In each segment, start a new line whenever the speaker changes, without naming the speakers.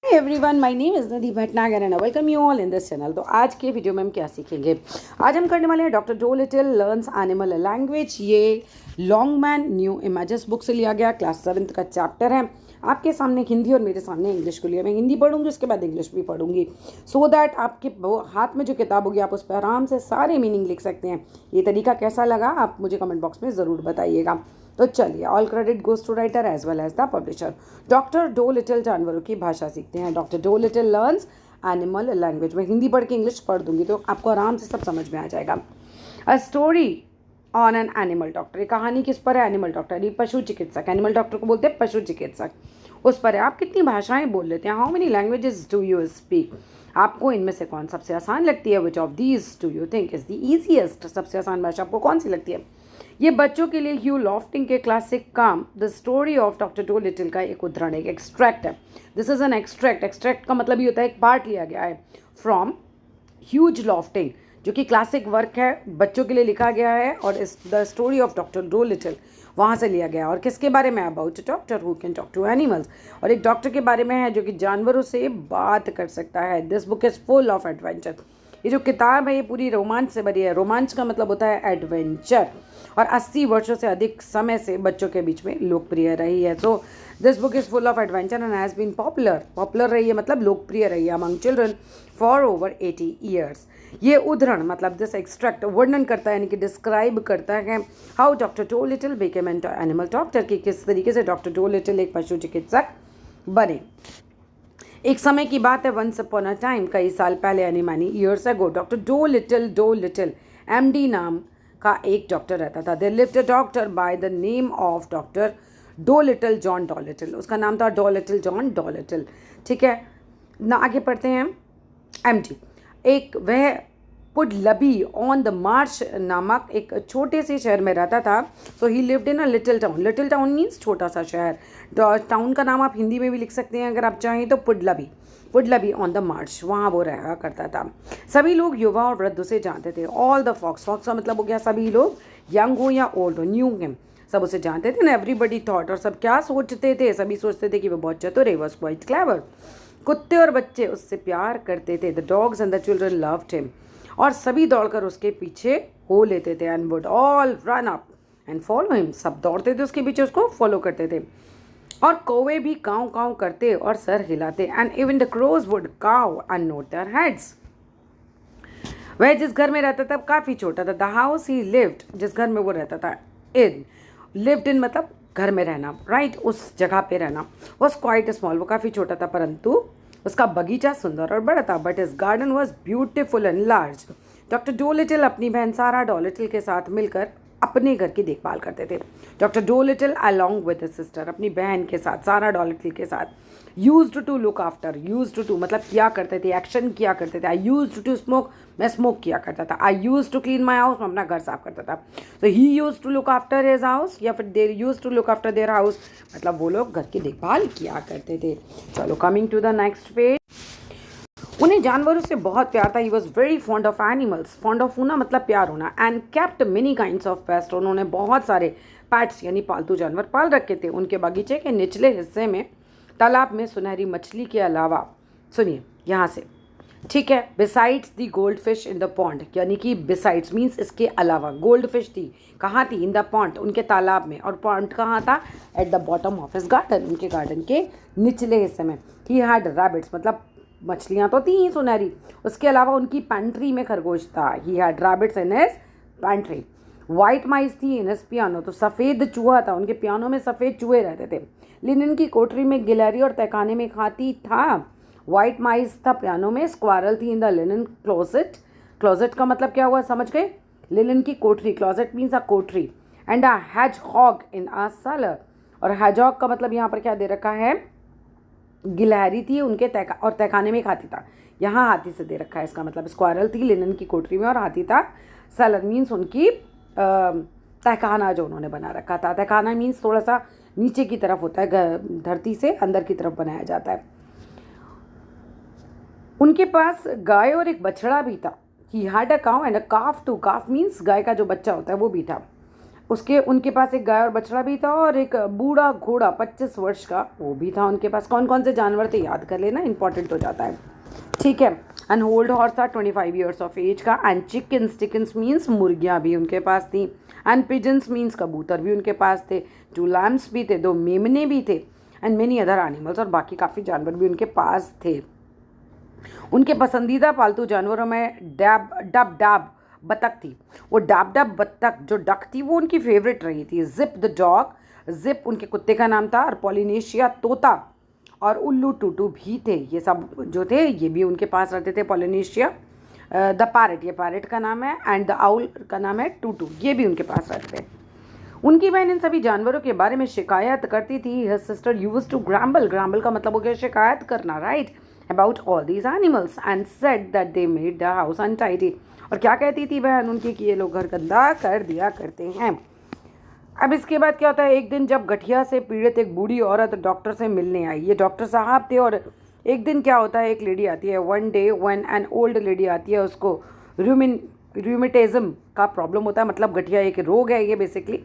Everyone, my name is Nidhi Bhatnagar and welcome you all in this channel. तो आज के video में हम क्या सीखेंगे? आज हम करने वाले हैं डॉक्टर जो लिटिल लर्न्स एनिमल लैंग्वेज। ये long man new images book से लिया गया, क्लास 7th का चैप्टर है। आपके सामने हिंदी और मेरे सामने इंग्लिश को लिया। मैं हिंदी पढ़ूंगी, उसके बाद इंग्लिश भी पढ़ूंगी, सो दैट आपके हाथ में जो किताब होगी आप उस पर आराम से सारे मीनिंग लिख सकते हैं। ये तरीका कैसा लगा आप मुझे कमेंट बॉक्स में ज़रूर बताइएगा। तो चलिए, all credit goes to writer as well as the publisher. Doctor Dolittle जानवरों की भाषा सीखते हैं। Doctor Dolittle learns animal language. मैं हिंदी पढ़ के इंग्लिश पढ़ दूंगी तो आपको आराम से सब समझ में आ जाएगा। A story on an animal doctor. ये कहानी किस पर है? एनिमल डॉक्टर, ये पशु चिकित्सक। एनिमल डॉक्टर को बोलते हैं पशु चिकित्सक, उस पर है। आप कितनी भाषाएं बोल लेते हैं? How many languages do you speak? आपको इनमें से कौन सबसे आसान लगती है? Which of these do you think is the easiest? सबसे आसान भाषा आपको कौन सी लगती है? ये बच्चों के लिए ह्यू लॉफ्टिंग के क्लासिक काम the story of doctor Dolittle का एक उदाहरण, एक एक्सट्रैक्ट है। This is an extract. Extract का मतलब ये होता है एक पार्ट लिया गया है फ्रॉम ह्यूज लॉफ्टिंग, जो कि क्लासिक वर्क है, बच्चों के लिए लिखा गया है। और इस the story of doctor Dolittle वहाँ से लिया गया। और किसके बारे में? About doctor who can talk to animals. और एक डॉक्टर के बारे में है जो कि जानवरों से बात कर सकता है। This book is full of adventure. ये जो किताब है ये पूरी रोमांच से भरी है। रोमांच का मतलब होता है एडवेंचर, और 80 वर्षों से अधिक समय से बच्चों के बीच में लोकप्रिय रही है। So this book is full of adventure and has been popular रही है, मतलब लोकप्रिय रही है among children for over 80 years. ये उदाहरण मतलब दिस एक्सट्रैक्ट वर्णन करता है, यानी कि डिस्क्राइब करता है how doctor Dolittle became an animal doctor, कि किस तरीके से डॉक्टर डो लिटिल एक पशु चिकित्सक बने। एक समय की बात है, वंस अपॉन अ टाइम, कई साल पहले, यानी many years ago, doctor Dolittle MD नाम का एक डॉक्टर रहता था। There lived a doctor by the name of doctor Dolittle John Dolittle. उसका नाम था डो लिटिल जॉन डॉलिटल। ठीक है ना, आगे पढ़ते हैं। एमडी एक वह पुडलबी ऑन द मार्च नामक एक छोटे से शहर में रहता था। So he lived in a little town. Little town means छोटा सा शहर। टाउन का नाम आप हिंदी में भी लिख सकते हैं अगर आप चाहें तो, पुडलबी ऑन द मार्च, वहाँ वो रहा करता था। सभी लोग युवा और वृद्ध उसे जानते थे। ऑल द फॉक्स का मतलब हो गया सभी लोग, यंग हो या ओल्ड हो, न्यू हिम, सब उसे जानते थे ना। एवरीबडी थॉट, और सब क्या सोचते थे? सभी सोचते थे कि वो बहुत चतुर है, वॉज क्वाइट क्लेवर। कुत्ते और बच्चे उससे प्यार करते थे। The dogs and the children loved him, और सभी दौड़कर उसके पीछे हो लेते थे। And would all run up and follow him, सब दौड़ते थे उसके पीछे, उसको फॉलो करते थे। और कौवे भी काव काव करते और सर हिलाते। And even the crows would caw and nod their heads. वह जिस घर में रहता था काफ़ी छोटा था। द हाउस ही लिव्ड, जिस घर में वो रहता था, इन लिव्ड इन मतलब घर में रहना, राइट, उस जगह पे रहना। वॉज क्वाइट स्मॉल, वो काफ़ी छोटा था, परंतु उसका बगीचा सुंदर और बड़ा था। But his garden was beautiful and large. Doctor Dolittle अपनी बहन सारा डो लिटिल के साथ मिलकर अपने घर की देखभाल करते थे। Doctor Dolittle along with his sister, अपनी बहन के साथ, सारा डो लिटिल के साथ, used to look after, used to मतलब किया करते थे, एक्शन किया करते थे। आई यूज्ड टू स्मोक, मैं स्मोक किया करता था। I used to clean my house, मैं अपना घर साफ करता था। तो he used to look after his house, या फिर there used to look after their house, मतलब वो लोग घर की देखभाल किया करते थे। चलो, coming to the next page. उन्हें जानवरों से बहुत प्यार था। He was very fond of animals. Fond of होना मतलब प्यार होना। And kept many kinds of pest, उन्होंने बहुत सारे पैट्स यानी पालतू जानवर पाल रखे थे। उनके बगीचे के निचले हिस्से में तालाब में सुनहरी मछली के अलावा, सुनिए यहाँ से, ठीक है, besides the gold fish in the pond, यानी कि बिसाइड्स मीन्स इसके अलावा, गोल्ड फिश थी, कहाँ थी? इन द पॉन्ड, उनके तालाब में। और पॉन्ड कहाँ था? At the bottom of his garden, उनके गार्डन के निचले हिस्से में। ही हैड रैबिट्स, मतलब मछलियाँ तो थी ही सुनहरी, उसके अलावा उनकी पैंट्री में खरगोश था। He had rabbits in his pantry. White mice थी इन हिज पियानो, तो सफ़ेद चूहा था, उनके पियानो में सफ़ेद चूहे रहते थे। लिनन की कोठरी में गिलहरी और तहखाने में हाथी था। वाइट माइस था पियानो में, स्क्वारल थी in the linen closet. Closet का मतलब क्या हुआ, समझ गए? लिनन की कोठरी, क्लोजेट मीन्स अ कोठरी। And a hedgehog in a cellar, और हैजॉग का मतलब यहाँ पर क्या दे रखा है? गिलहरी थी उनके और तहखाने में एक हाथी था। यहाँ हाथी से दे रखा है, इसका मतलब स्क्वायरल थी लिनन की कोठरी में और हाथी था सेलर मीन्स उनकी तहखाना जो उन्होंने बना रखा था। तहखाना मीन्स थोड़ा सा नीचे की तरफ होता है, धरती से अंदर की तरफ बनाया जाता है। उनके पास गाय और एक बछड़ा भी था। He had a cow and a calf too. Calf means गाय का जो बच्चा होता है वो भी था। उसके उनके पास एक गाय और बछड़ा भी था और एक बूढ़ा घोड़ा 25 वर्ष का वो भी था उनके पास। कौन कौन से जानवर थे याद कर लेना, इंपॉर्टेंट हो जाता है। ठीक है। एंड ओल्ड हॉर्स था 25 ईयर्स ऑफ एज का। एंड चिकन्स, चिकन्स मीन्स मुर्गियाँ भी उनके पास थी। एंड पिजन्स मीन्स कबूतर भी उनके पास थे। 2 लैम्स भी थे, 2 मेमने भी थे। एंड मेनी अदर एनिमल्स, और बाकी काफ़ी जानवर भी उनके पास थे। उनके पसंदीदा पालतू जानवरों में डैब डब डैब बतख थी। वो डैब डब बतख जो डक थी वो उनकी फेवरेट रही थी। जिप द डॉग, जिप उनके कुत्ते का नाम था। और पॉलिनेशिया तोता और उल्लू टूटू भी थे। ये सब जो थे ये भी उनके पास रहते थे। पॉलिनेशिया द पैरट, ये पैरट का नाम है। एंड द आउल का नाम है टूटू, ये भी उनके पास रहते थे। उनकी बहन इन सभी जानवरों के बारे में शिकायत करती थी। हर सिस्टर यूज्ड टू ग्रैम्बल, ग्रैम्बल का मतलब हो गया शिकायत करना, right, about all these animals and said that they made the house untidy. और क्या कहती थी बहन उनकी कि ये लोग घर गंदा कर दिया करते हैं। अब इसके बाद क्या होता है, एक दिन जब गठिया से पीड़ित एक बूढ़ी औरत डॉक्टर से मिलने आई। ये डॉक्टर साहब थे। और एक दिन क्या होता है, एक लेडी आती है। One day when an old lady आती है, उसको रूमेटिज्म का प्रॉब्लम होता है। मतलब गठिया एक रोग है, ये बेसिकली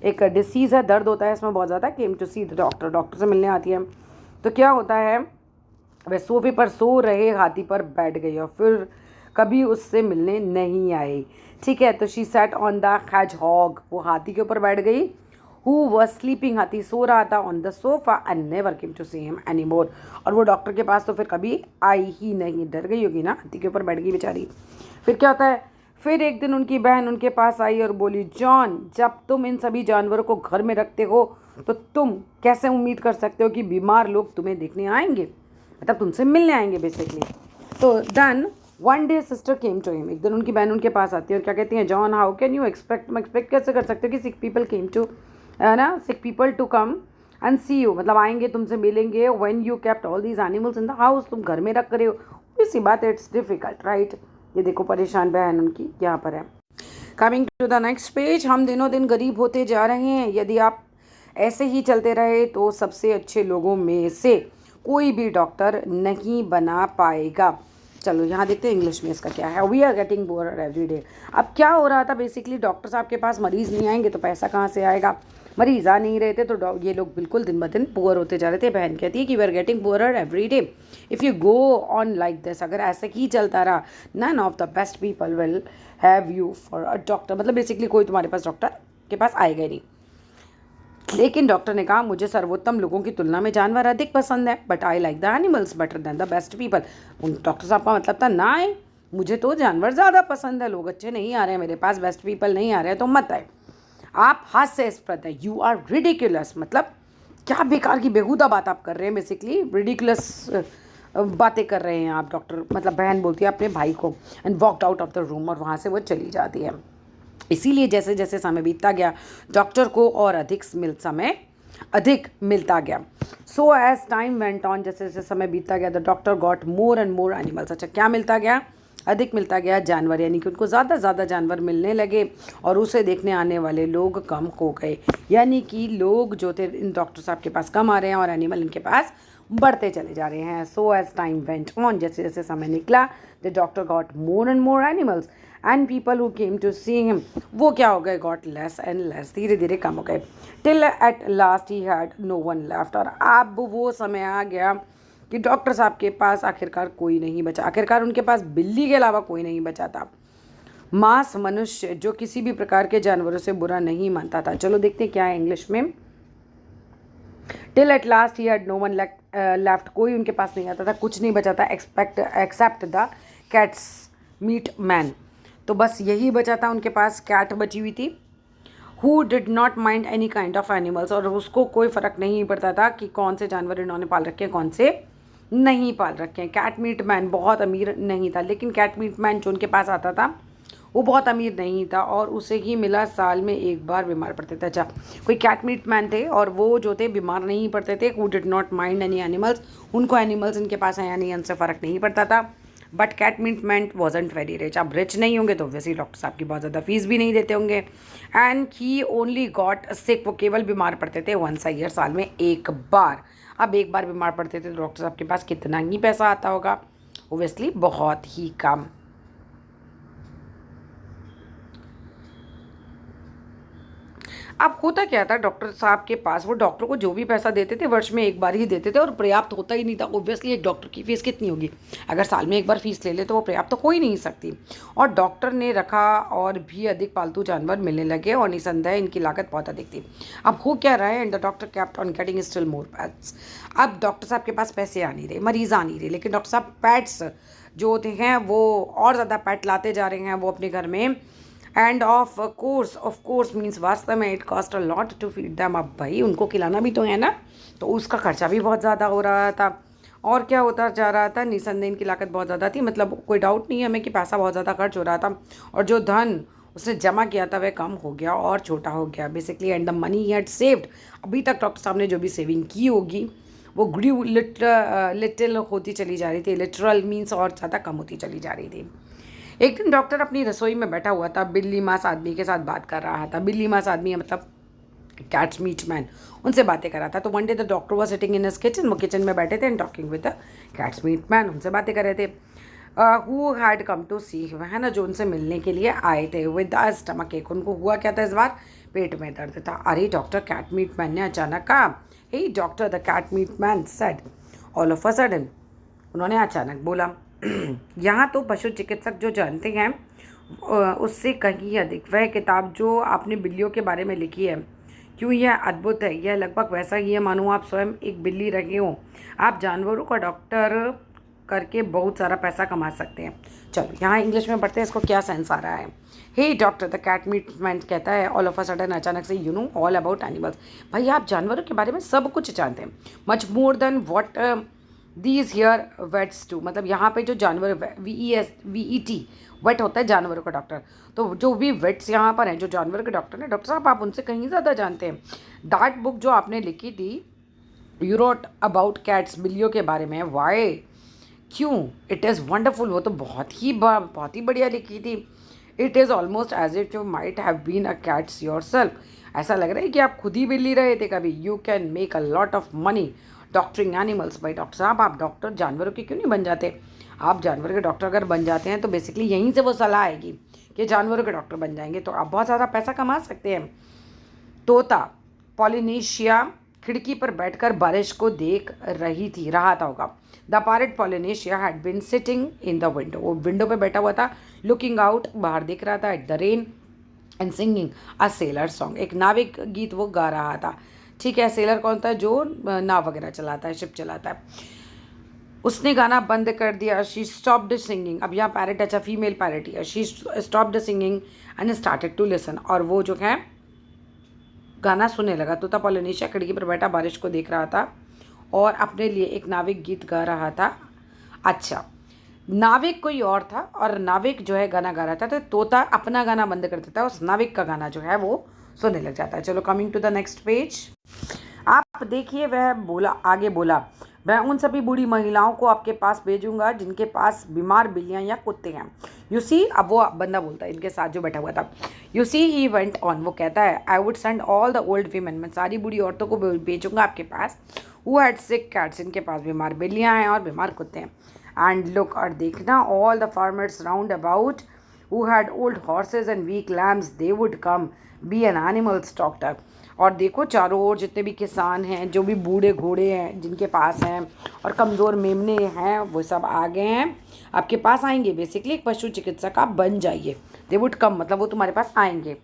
एक डिसीज़ है, दर्द होता है इसमें बहुत ज़्यादा। Came to see the doctor, doctor से मिलने आती है। तो क्या होता है, वह सोफे पर सो रहे हाथी पर बैठ गई और फिर कभी उससे मिलने नहीं आई। ठीक है, तो she said on the hedgehog, वो हाथी के ऊपर बैठ गई। हु वॉज स्लीपिंग, हाथी सो रहा था, on the sofa and never came to see him any more. और वो डॉक्टर के पास तो फिर कभी आई ही नहीं, डर गई होगी ना, हाथी के ऊपर बैठ गई बेचारी। फिर क्या होता है, फिर एक दिन उनकी बहन उनके पास आई और बोली, जॉन, जब तुम इन सभी जानवरों को घर में रखते हो तो तुम कैसे उम्मीद कर सकते हो कि बीमार लोग तुम्हें देखने आएंगे, मतलब तुमसे मिलने आएंगे बेसिकली। तो then one day sister came to him, एक दिन उनकी बहन उनके पास आती है और क्या कहती हैं, John, how can you expect कैसे कर सकते हो कि सिक पीपल केम टू, है ना, sick people to come and see you, मतलब आएंगे तुमसे मिलेंगे, when you kept all these animals in the house, तुम घर में रख रहे हो। इसी बात, इट्स डिफिकल्ट, राइट। ये देखो परेशान बहन उनकी यहाँ पर है। Coming to the next page, हम दिनों दिन गरीब होते जा रहे हैं। यदि आप ऐसे ही चलते रहे तो सबसे अच्छे लोगों में से कोई भी डॉक्टर नहीं बना पाएगा। चलो यहाँ देखते हैं इंग्लिश में इसका क्या है। We are getting poorer every day. अब क्या हो रहा था, बेसिकली डॉक्टर साहब के पास मरीज़ नहीं आएंगे तो पैसा कहाँ से आएगा। मरीज़ आ नहीं रहे थे तो ये लोग बिल्कुल दिन ब दिन पुअर होते जा रहे थे। बहन कहती है कि we are getting poorer every day. If you go on like this, अगर ऐसे ही चलता रहा, none of the best people will have you for a doctor, मतलब बेसिकली कोई तुम्हारे पास डॉक्टर के पास आएगा नहीं। लेकिन डॉक्टर ने कहा, मुझे सर्वोत्तम लोगों की तुलना में जानवर अधिक पसंद है, but I like the animals better than the best people. उन डॉक्टर साहब का मतलब था, ना आए, मुझे तो जानवर ज़्यादा पसंद है, लोग अच्छे नहीं आ रहे हैं मेरे पास, बेस्ट पीपल नहीं आ रहे हैं, तो मत आए। आप हास्यास्पद हैं, यू आर रिडिकुलस, मतलब क्या बेकार की बेहुदा बात आप कर रहे हैं, बेसिकली रिडिकुलस बातें कर रहे हैं आप, डॉक्टर मतलब बहन बोलती है अपने भाई को। And walked out of the room, और वहाँ से वो चली जाती है। इसीलिए जैसे जैसे समय बीतता गया डॉक्टर को और समय अधिक मिलता गया। So as time went on, जैसे जैसे समय बीतता गया the doctor got more and more animals. अच्छा, क्या मिलता गया, अधिक मिलता गया जानवर, यानी कि उनको ज़्यादा ज़्यादा जानवर मिलने लगे और उसे देखने आने वाले लोग कम हो गए। यानी कि लोग जो थे इन डॉक्टर साहब के पास कम आ रहे हैं और एनिमल इनके पास बढ़ते चले जा रहे हैं। So as time went on, जैसे जैसे समय निकला the doctor got more and more animals and people who came to see him, वो क्या हो गए, गॉट लेस एंड लेस, धीरे धीरे कम हो गए। Till at last he had no one left, और अब वो समय आ गया कि डॉक्टर साहब के पास आखिरकार कोई नहीं बचा। आखिरकार उनके पास बिल्ली के अलावा कोई नहीं बचा था। मांस मनुष्य जो किसी भी प्रकार के जानवरों से बुरा नहीं मानता था। चलो देखते क्या है इंग्लिश में। Till at last he had no one left, कोई उनके पास नहीं आता था, कुछ नहीं बचा था except the cat's meat man, तो बस यही बचा था उनके पास, कैट बची हुई थी। Who did not mind any kind of animals, और उसको कोई फ़र्क नहीं पड़ता था कि कौन से जानवर इन्होंने पाल रखे हैं कौन से नहीं पाल रखे हैं। कैट मीट मैन बहुत अमीर नहीं था, लेकिन कैट मीट मैन जो उनके पास आता था वो बहुत अमीर नहीं था और उसे ही मिला साल में एक बार बीमार पड़ते थे। अच्छा, कोई कैट मीट मैन थे और वो जो थे बीमार नहीं पड़ते थे। Who did not mind any animals, उनको एनिमल्स इनके पास हैं या नहीं उनसे फ़र्क नहीं पड़ता था। But cat meat man wasn't very rich, अब रिच नहीं होंगे तो वैसे ही डॉक्टर साहब की बहुत ज़्यादा फीस भी नहीं देते होंगे। And he only got sick, वो केवल बीमार पड़ते थे वंस अ ईयर, साल में एक बार। अब एक बार बीमार पड़ते थे तो डॉक्टर साहब के पास कितना ही पैसा आता होगा, ओबियसली बहुत ही कम। अब होता क्या था डॉक्टर साहब के पास, वो डॉक्टर को जो भी पैसा देते थे वर्ष में एक बार ही देते थे और पर्याप्त होता ही नहीं था। ऑब्वियसली एक डॉक्टर की फ़ीस कितनी होगी, अगर साल में एक बार फीस ले ले तो वो पर्याप्त तो हो ही नहीं सकती। और डॉक्टर ने रखा और भी अधिक पालतू जानवर मिलने लगे और निसंदेह इनकी लागत बहुत अधिक थी। अब हो क्या रहा है, and the doctor kept on getting still more pets. अब डॉक्टर साहब के पास पैसे आ नहीं रहे, मरीज आ नहीं रहे, लेकिन डॉक्टर साहब पेट्स जो होते हैं वो और ज़्यादा पेट लाते जा रहे हैं वो अपने घर में। एंड ऑफ कोर्स मीन्स वास्तव में it cost a lot to feed them. अब भाई उनको खिलाना भी तो है ना, तो उसका खर्चा भी बहुत ज़्यादा हो रहा था। और क्या होता जा रहा था, निसंदेह इनकी लागत बहुत ज़्यादा थी, मतलब कोई डाउट नहीं है हमें कि पैसा बहुत ज़्यादा खर्च हो रहा था और जो धन उसने जमा किया था वह कम हो गया और छोटा हो गया basically. And the money he had saved, अभी तक डॉक्टर साहब ने जो भी सेविंग की होगी वो ग्रू लिटिल होती चली जा रही थी, लिटरल मीन्स और ज़्यादा कम होती चली जा रही थी। एक दिन डॉक्टर अपनी रसोई में बैठा हुआ था, बिल्ली मांस आदमी के साथ बात कर रहा था। बिल्ली मांस आदमी है मतलब कैट्स मीट मैन, उनसे बातें कर रहा था। तो one day the doctor was sitting in his kitchen, वो किचन में बैठे थे and talking with the cat's meat man, उनसे बातें कर रहे थे। Who had come to see, है ना, जो उनसे मिलने के लिए आए थे। विद द स्टमक एक, उनको हुआ क्या था इस बार, पेट में दर्द था। अरे डॉक्टर, कैट मीट मैन ने अचानक कहा, hey doctor, the cat meat man said all of a sudden, उन्होंने अचानक बोला। यहाँ तो पशु चिकित्सक जो जानते हैं उससे कहीं अधिक वह किताब जो आपने बिल्लियों के बारे में लिखी है, क्यों यह अद्भुत है। यह लगभग वैसा ही है मानो आप स्वयं एक बिल्ली रहे हों। आप जानवरों का डॉक्टर करके बहुत सारा पैसा कमा सकते हैं। चलो यहाँ इंग्लिश में पढ़ते हैं इसको क्या सेंस आ रहा है। Hey doctor, the cat meat man कहता है ऑल ऑफ अ सडन, अचानक से, you know all about animals. भाई आप जानवरों के बारे में सब कुछ जानते हैं, much more than what these here vets to, मतलब यहाँ पे जो जानवर VET वेट होता है जानवरों का डॉक्टर, तो जो भी वेट्स यहाँ पर हैं जो जानवरों के डॉक्टर हैं, डॉक्टर साहब आप उनसे कहीं ज़्यादा जानते हैं। दैट बुक जो आपने लिखी थी, यू रोट अबाउट कैट्स, बिल्लियों के बारे में, वाई, क्यों, इट इज़ वंडरफुल, वो तो बहुत ही बढ़िया लिखी थी। It is almost as if you might have been a cats yourself, ऐसा लग रहा है कि आप खुद ही बिल्ली रहे थे कभी। You can make a lot of money doctoring animals. भाई डॉक्टर साहब आप डॉक्टर जानवरों के क्यों नहीं बन जाते, आप जानवर के डॉक्टर अगर बन जाते हैं तो बेसिकली यहीं से वो सलाह आएगी कि जानवरों के डॉक्टर बन जाएंगे तो आप बहुत ज़्यादा पैसा कमा सकते हैं। तोता पॉलिनेशिया खिड़की पर बैठकर बारिश को देख रहा था होगा। The parrot Polynesia had been sitting in the window, वो विंडो पे बैठा हुआ था, लुकिंग आउट, बाहर देख रहा था, at the rain and singing a seller song, एक नाविक गीत वो गा रहा था। ठीक है, सेलर कौन था, जो नाव वगैरह चलाता है, शिप चलाता है। उसने गाना बंद कर दिया, शी स्टॉप्ड सिंगिंग, अब यहाँ पैरट अच्छा फीमेल पैरट ही है, she stopped singing and started to listen, और वो जो है गाना सुनने लगा। तोता पॉलिनेशिया खिड़की पर बैठा बारिश को देख रहा था और अपने लिए एक नाविक गीत गा रहा था। अच्छा, नाविक कोई और था और नाविक जो है गाना गा रहा था, तो तोता अपना गाना बंद कर देता है, उस नाविक का गाना जो है वो सुनने लग जाता है। चलो coming to the next page, आप देखिए वह बोला, आगे बोला, मैं उन सभी बूढ़ी महिलाओं को आपके पास भेजूंगा जिनके पास बीमार बिल्लियां या कुत्ते हैं। यू सी, अब वो बंदा बोलता है इनके साथ जो बैठा हुआ था। You see he went on, वो कहता है, I would send all the old women, मैं सारी बूढ़ी औरतों को भेजूंगा आपके पास, हु हैड सिक कैट्स, इनके पास बीमार बिल्लियाँ हैं और बीमार कुत्ते हैं। एंड लुक, और देखना, all the farmers round about who had old horses and weak lambs, they would come be an animals doctor, और देखो चारों ओर जितने भी किसान हैं, जो भी बूढ़े घोड़े हैं जिनके पास हैं और कमज़ोर मेमने हैं, वो सब आ गए हैं आपके पास, आएंगे बेसिकली एक पशु चिकित्सक आप बन जाइए। दे वुड कम मतलब वो तुम्हारे पास आएंगे।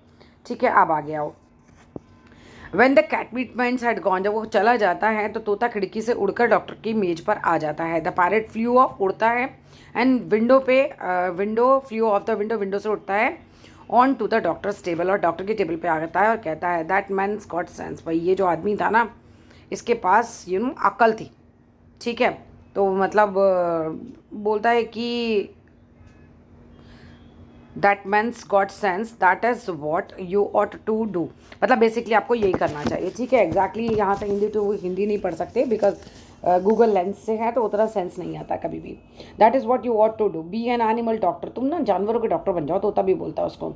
ठीक है, अब आगे आओ। When the cat meat man had gone, जब वो चला जाता है तो तोता खिड़की से उड़कर डॉक्टर की मेज पर आ जाता है। द पैरट फ्लू ऑफ, उड़ता है, and window flew off the window से उड़ता है onto the doctor's table, और डॉक्टर के टेबल पे आ जाता है और कहता है, दैट मैन्स गॉट सेंस, भाई ये जो आदमी था ना इसके पास अक्ल थी। ठीक है, तो मतलब बोलता है कि that man's got sense, that is what you ought to do, मतलब बेसिकली आपको यही करना चाहिए। ठीक है, एग्जैक्टली यहाँ से हिंदी टू हिंदी नहीं पढ़ सकते बिकॉज गूगल लेंस से है तो उतना सेंस नहीं आता कभी भी। That is what you ought to do, be an animal doctor, तुम ना जानवरों के डॉक्टर बन जाओ, तोता भी बोलता है उसको।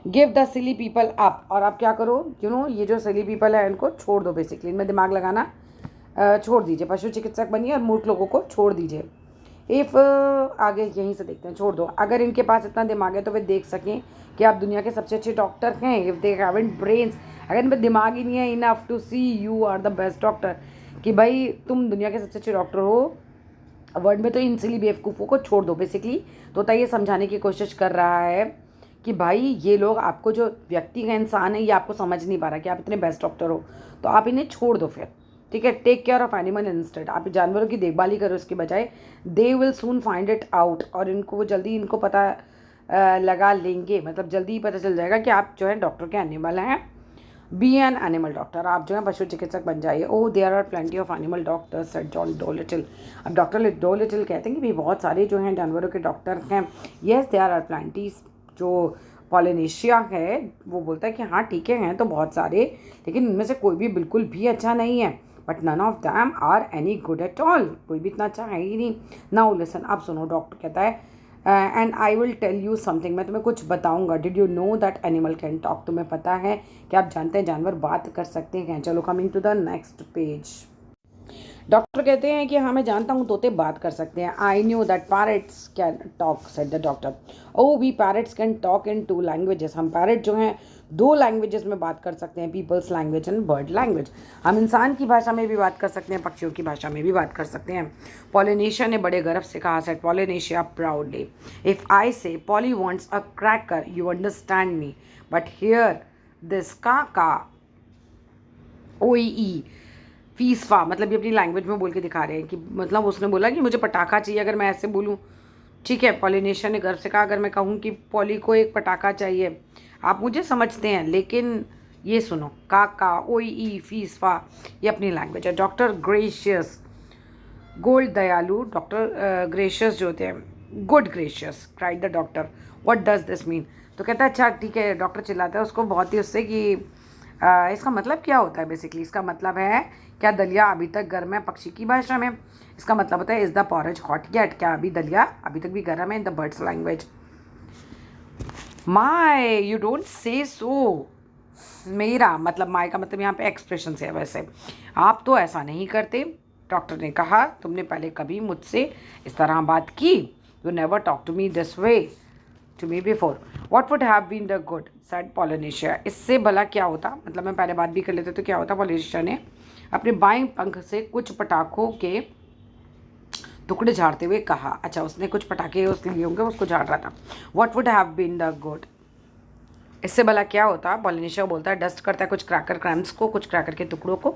Give the silly people up, और आप क्या करो, ये जो सिली पीपल है इनको छोड़ दो, बेसिकली इनमें दिमाग लगाना छोड़ दीजिए, पशु चिकित्सक बनिए और मूर्ख लोगों को छोड़ दीजिए। इफ़ आगे यहीं से देखते हैं, छोड़ दो, अगर इनके पास इतना दिमाग है तो वे देख सकें कि आप दुनिया के सबसे अच्छे डॉक्टर हैं। इफ़ दे हैवंट ब्रेन्स अगर इन पर दिमाग ही नहीं है enough to see you are the best doctor, कि भाई तुम दुनिया के सबसे अच्छे डॉक्टर हो वर्ल्ड में, तो इन सिली बेवकूफ़ों को छोड़ दो। बेसिकली तोता ये समझाने की कोशिश कर रहा है कि भाई ये लोग आपको, जो व्यक्ति का इंसान है, ये आपको समझ नहीं पा रहा कि आप इतने बेस्ट डॉक्टर हो, तो आप इन्हें छोड़ दो फिर, ठीक है। Take care of animal instead, आप जानवरों की देखभाल ही करो इसके बजाय। They will soon find it out, और इनको वो जल्दी इनको पता लगा लेंगे, मतलब जल्दी ही पता चल जाएगा कि आप जो है डॉक्टर के एनिमल हैं। बी एन एनिमल डॉक्टर, आप जो है पशु चिकित्सक बन जाइए। Oh there are plenty of animal doctors said John Dolittle. अब डॉक्टर डोलिटल कहते हैं कि भाई बहुत सारे जो हैं जानवरों के डॉक्टर हैं। येस देयर आर प्लेंटी, जो पॉलिनेशिया है वो बोलता है कि हाँ ठीक है हैं तो बहुत सारे, लेकिन इनमें से कोई भी बिल्कुल भी अच्छा नहीं है। But none of them are any good at all, कोई भी इतना अच्छा है ही नहीं। नाउ लिसन, अब सुनो, डॉक्टर कहता है and I will tell you something, मैं तुम्हें कुछ बताऊंगा। Did you know that animal can talk, तुम्हें पता है कि आप जानते हैं जानवर बात कर सकते हैं। चलो coming to the next page. Doctor कहते हैं कि हाँ मैं जानता हूँ तोते बात कर सकते हैं। I knew that parrots can talk said the doctor. Oh we parrots can talk in 2 languages, हम पैरट जो हैं 2 लैंग्वेजेस में बात कर सकते हैं, people's language and bird language. हम इंसान की भाषा में भी बात कर सकते हैं, पक्षियों की भाषा में भी बात कर सकते हैं। पॉलिनेशिया ने बड़े गर्व से कहा, said Polynesia proudly, if I say Polly wants a cracker you understand me, but hear this का OEE फीसफा, मतलब ये अपनी लैंग्वेज में बोल के दिखा रहे हैं कि मतलब उसने बोला कि मुझे पटाखा चाहिए, अगर मैं ऐसे बोलूँ, ठीक है। पॉलिनेशिया ने गर्व से कहा, अगर मैं कहूँ कि पॉली को एक पटाखा चाहिए, आप मुझे समझते हैं, लेकिन ये सुनो, का OEE फीसफा ये अपनी लैंग्वेज है। डॉक्टर ग्रेशियस गोल्ड दयालु, डॉक्टर ग्रेशियस जो होते हैं, good gracious, cried the doctor, what does this mean. तो कहता है अच्छा ठीक है, डॉक्टर चिल्लाता है उसको बहुत ही उससे कि इसका मतलब क्या होता है। बेसिकली इसका मतलब है क्या दलिया अभी तक गर्म है, पक्षी की भाषा में इसका मतलब होता है is the porridge hot yet, क्या अभी दलिया अभी तक भी गर्म है, in the birds language. My you don't say so, मेरा मतलब, माय का मतलब यहाँ पे एक्सप्रेशन से है, वैसे आप तो ऐसा नहीं करते। डॉक्टर ने कहा, तुमने पहले कभी मुझसे इस तरह बात की, you never talk to me this way to me before. What would have been the good? said Polynesia. इससे भला क्या होता, मतलब मैं पहले बात भी कर लेते तो क्या होता। Polynesia ने अपने बाएं पंख से कुछ पटाखों के टुकड़े झाड़ते हुए कहा। अच्छा, उसने कुछ पटाखे उसके लिए होंगे, उसको झाड़ रहा था। What would have been the good? इससे भला क्या होता। Polynesia बोलता है, डस्ट करता है कुछ क्रैकर क्रैम्स को, कुछ क्रैकर के टुकड़ों को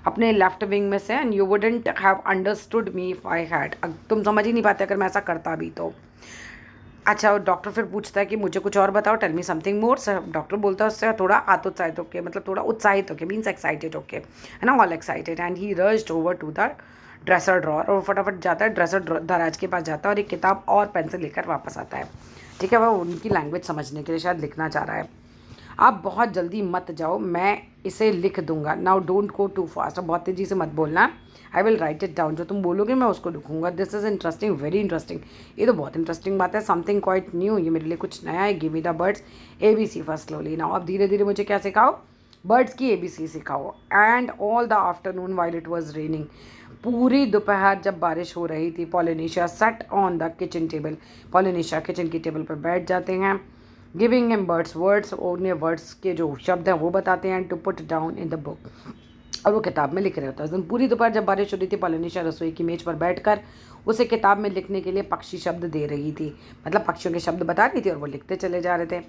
अपने लेफ्ट विंग में से, and you wouldn't have understood me if I had, तुम समझ ही नहीं पाते अगर मैं ऐसा करता भी तो। अच्छा, डॉक्टर फिर पूछता है कि मुझे कुछ और बताओ, tell me something more. Doctor बोलता है उससे थोड़ा आतोत्साहित होके, मतलब थोड़ा उत्साहित होके, मीन्स एक्साइटेड होके, है ना, all excited. And he rushed over to the dresser drawer, और फटाफट जाता है ड्रेसर दराज के पास जाता है और एक किताब और पेंसिल लेकर वापस आता है, ठीक है। वह उनकी लैंग्वेज समझने के लिए शायद लिखना चाह रहा है। आप बहुत जल्दी मत जाओ, मैं इसे लिख दूंगा। Now don't go too fast, अब बहुत तेज़ी से मत बोलना। I will write it down, जो तुम बोलोगे मैं उसको लिखूंगा। This is interesting, very interesting, ये तो बहुत इंटरेस्टिंग बात है। समथिंग क्वाइट न्यू, ये मेरे लिए कुछ नया है। Give me the birds ABC first slowly. Now अब धीरे धीरे मुझे क्या सिखाओ, बर्ड्स की ABC सिखाओ। And all the afternoon while it was raining, पूरी दोपहर जब बारिश हो रही थी, Polynesia sat on the kitchen table, Polynesia kitchen की टेबल पर बैठ जाते हैं। गिविंग हिम वर्ड्स, वर्ड्स उन्हें वर्ड्स के जो शब्द हैं वो बताते हैं, to put down in the book, और वो किताब में लिख रहे होता है। उस दिन पूरी दोपहर जब बारिश हो रही थी, पॉलिनेशिया रसोई की मेज पर बैठकर उसे किताब में लिखने के लिए पक्षी शब्द दे रही थी, मतलब पक्षियों के शब्द बता रही थी और वो लिखते चले जा रहे थे।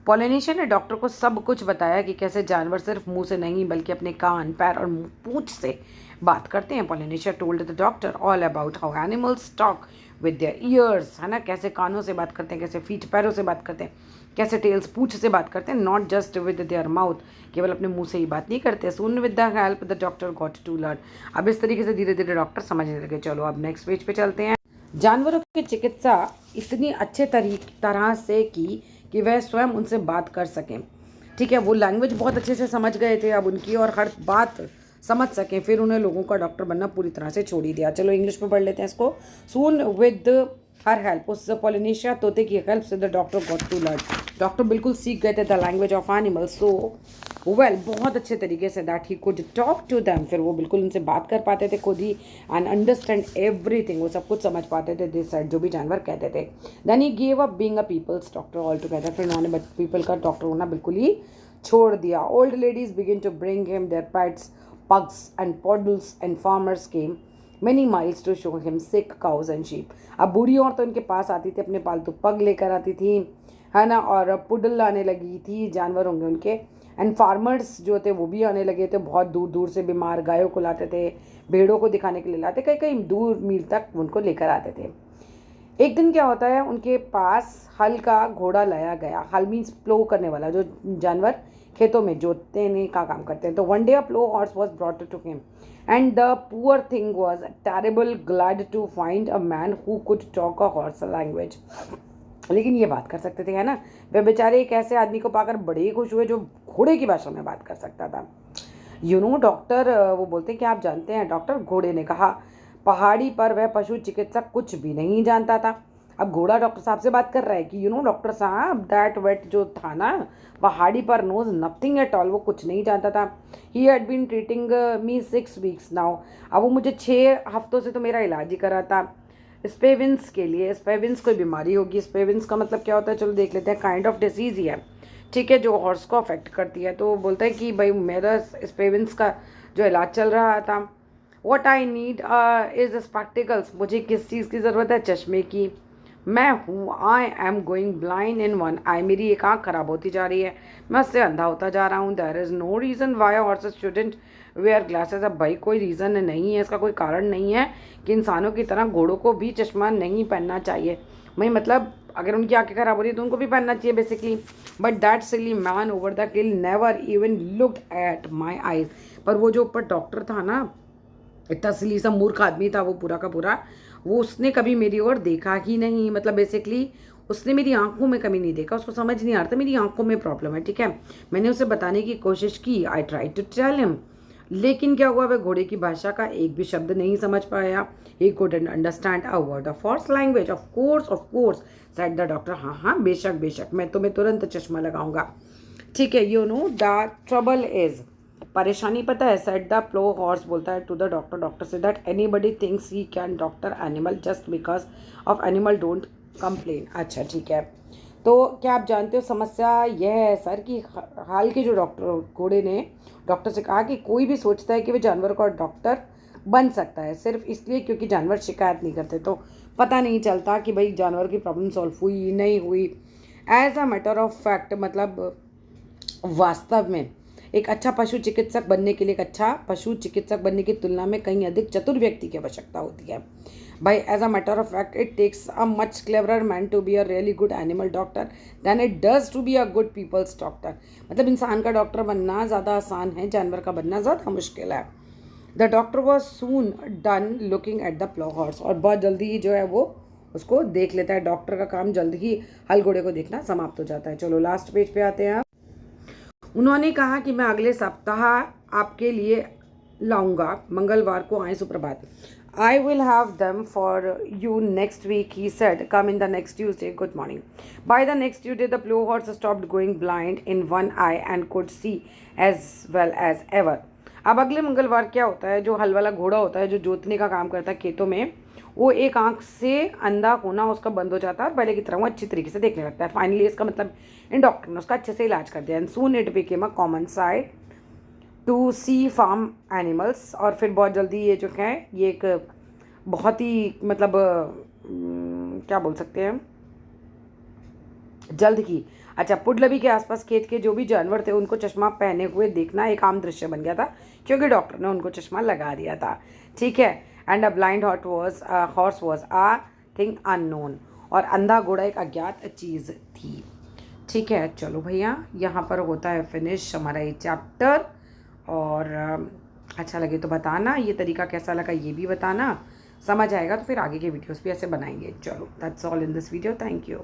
पॉलिनेशिया ने डॉक्टर को सब कुछ बताया कि कैसे जानवर सिर्फ मुंह से नहीं बल्कि अपने कान, पैर और पूंछ से बात करते हैं। Polynesia told the doctor all about how animals talk with their years, है ना, कैसे कानों से बात करते हैं, कैसे फीट पैरों से बात करते हैं, कैसे टेल्स पूंछ से बात करते हैं, not just with their mouth, केवल अपने मुंह से ही बात नहीं करते। Soon with the help the doctor got to learn, अब इस तरीके से धीरे धीरे डॉक्टर समझने लगे। चलो अब नेक्स्ट पेज पे चलते हैं। जानवरों की चिकित्सा इतनी अच्छे तरह से की कि वह स्वयं उनसे बात कर सकें, ठीक है। वो लैंग्वेज बहुत अच्छे से समझ गए थे अब उनकी, और हर बात समझ सकें। फिर उन्हें लोगों का डॉक्टर बनना पूरी तरह से छोड़ ही दिया। चलो इंग्लिश में पढ़ लेते हैं इसको। सून विद हर हेल्प, उस पॉलिनेशिया तोते की हेल्प से the doctor got to learn, doctor बिल्कुल सीख गए थे the language of animals so well, बहुत अच्छे तरीके से, that he could talk to them, फिर वो बिल्कुल उनसे बात कर पाते थे खुद ही, एंड अंडरस्टैंड एवरीथिंग, वो सब कुछ समझ पाते थे, दिस सेड, जो भी जानवर कहते थे। Then he give up being a people's doctor all together, फिर उन्होंने पीपल का डॉक्टर होना बिल्कुल ही छोड़ दिया. Old ladies began to bring him their pets, pugs and poodles, and farmers came many miles to show him sick cows and sheep. अब बूढ़ी औरतें उनके पास आती थी, अपने पालतू पग लेकर आती थी, है ना, और पुडल लाने लगी थी, जानवर होंगे उनके. एंड फार्मर्स जो थे वो भी आने लगे थे, बहुत दूर दूर से बीमार गायों को लाते थे, भेड़ों को दिखाने के लिए लाते, कई कई दूर मील तक उनको लेकर आते थे. एक दिन क्या होता है, उनके पास हल का घोड़ा लाया गया. हल मीन्स प्लो करने वाला, जो जानवर खेतों में जोतने का काम करते हैं. तो one day a plough horse was brought to him and the poor thing was terrible glad to find a man who could talk a horse language. लेकिन ये बात कर सकते थे, है ना. वे बेचारे एक ऐसे आदमी को पाकर बड़े ही खुश हुए जो घोड़े की भाषा में बात कर सकता था. डॉक्टर, वो बोलते हैं कि आप जानते हैं डॉक्टर, घोड़े ने कहा, पहाड़ी पर वह पशु चिकित्सक कुछ भी नहीं जानता था. अब घोड़ा डॉक्टर साहब से बात कर रहा है कि डॉक्टर साहब, दैट वेट जो था ना पहाड़ी पर, नोज नथिंग एट ऑल, वो कुछ नहीं जानता था. He had been treating me 6 weeks now. अब वो मुझे 6 हफ्तों से तो मेरा इलाज ही कर रहा था स्पेविंस के लिए. स्पेविंस कोई बीमारी होगी. स्पेविंस का मतलब क्या होता है, चलो देख लेते हैं. काइंड ऑफ डिसीज़ ही है, ठीक है, जो हॉर्स को अफेक्ट करती है. तो बोलता है कि भाई मेरा स्पेविंस का जो इलाज चल रहा था. What I need is spectacles. मुझे किस चीज़ की ज़रूरत है, चश्मे की. मैं हूँ, I am going blind in one eye. मेरी एक आँख खराब होती जा रही है, मैं उससे अंधा होता जा रहा हूँ. There is no reason why horses shouldn't wear glasses. अब भाई कोई रीज़न नहीं है, इसका कोई कारण नहीं है कि इंसानों की तरह घोड़ों को भी चश्मा नहीं पहनना चाहिए. भाई मतलब अगर उनकी आंखें खराब हो रही है तो उनको भी पहनना चाहिए basically. But that silly man over the kill never even looked at my eyes. पर वो जो ऊपर डॉक्टर था ना, इतना सिली सा मूर्ख आदमी था वो पूरा का पूरा, वो उसने कभी मेरी ओर देखा ही नहीं. मतलब बेसिकली उसने मेरी आंखों में कमी नहीं देखा, उसको समझ नहीं आ रहा था मेरी आंखों में प्रॉब्लम है, ठीक है. मैंने उसे बताने की कोशिश की, I try to tell him, लेकिन क्या हुआ, वह घोड़े की भाषा का एक भी शब्द नहीं समझ पाया. He couldn't understand a word of horse language. Of course said the doctor. हाँ हाँ बेशक बेशक, मैं तुम्हें तुरंत चश्मा लगाऊंगा, ठीक है. द ट्रबल इज, परेशानी पता है, सेड द प्लो हॉर्स बोलता है टू द डॉक्टर. डॉक्टर से that anybody thinks he can doctor animal just because of animal don't complain. अच्छा ठीक है. तो क्या आप जानते हो समस्या यह है सर कि हाल के जो डॉक्टर घोड़े ने डॉक्टर से कहा कि कोई भी सोचता है कि वह जानवर का डॉक्टर बन सकता है सिर्फ इसलिए क्योंकि जानवर शिकायत नहीं करते. तो पता नहीं चलता कि भाई जानवर की प्रॉब्लम सॉल्व हुई नहीं हुई. As a matter of fact, मतलब वास्तव में एक अच्छा पशु चिकित्सक बनने के लिए, एक अच्छा पशु चिकित्सक बनने की तुलना में कहीं अधिक चतुर व्यक्ति की आवश्यकता होती है. भाई as a matter of fact it takes a much cleverer man to be a really good animal doctor than it does to be a good people's doctor. मतलब इंसान का डॉक्टर बनना ज़्यादा आसान है, जानवर का बनना ज़्यादा मुश्किल है. The doctor was soon done looking at the plough horse. और बहुत जल्दी ही जो है वो उसको देख लेता है. डॉक्टर का काम जल्द ही हल घोड़े को देखना समाप्त हो जाता है. चलो लास्ट पेज पे आते हैं. उन्होंने कहा कि मैं अगले सप्ताह आपके लिए लाऊंगा, मंगलवार को आए सुप्रभात. I will have them for you next week, he said. Come in the next Tuesday. Good morning. By the next Tuesday, the plow horse stopped going blind in one eye and could see as well as ever. अब अगले मंगलवार क्या होता है, जो हल वाला घोड़ा होता है जो जोतने का काम करता है खेतों में, वो एक आंख से अंधा होना उसका बंद हो जाता है और पहले की तरह वो अच्छी तरीके से देखने लगता है. फाइनली इसका मतलब इन डॉक्टर ने उसका अच्छे से इलाज कर दिया. And soon it became a common sight to see farm animals. और फिर बहुत जल्दी ये जो है ये एक बहुत ही मतलब क्या बोल सकते हैं, जल्द ही. अच्छा, पुडलबी के आसपास खेत के जो भी जानवर थे उनको चश्मा पहने हुए देखना एक आम दृश्य बन गया था क्योंकि डॉक्टर ने उनको चश्मा लगा दिया था, ठीक है. And a blind horse was a thing unknown. और अंधा घोड़ा एक अज्ञात चीज़ थी, ठीक है. चलो भैया, यहाँ पर होता है फिनिश हमारा ये चैप्टर. और अच्छा लगे तो बताना, ये तरीका कैसा लगा ये भी बताना. समझ आएगा तो फिर आगे के वीडियोस भी ऐसे बनाएंगे. चलो that's all in this video. Thank you.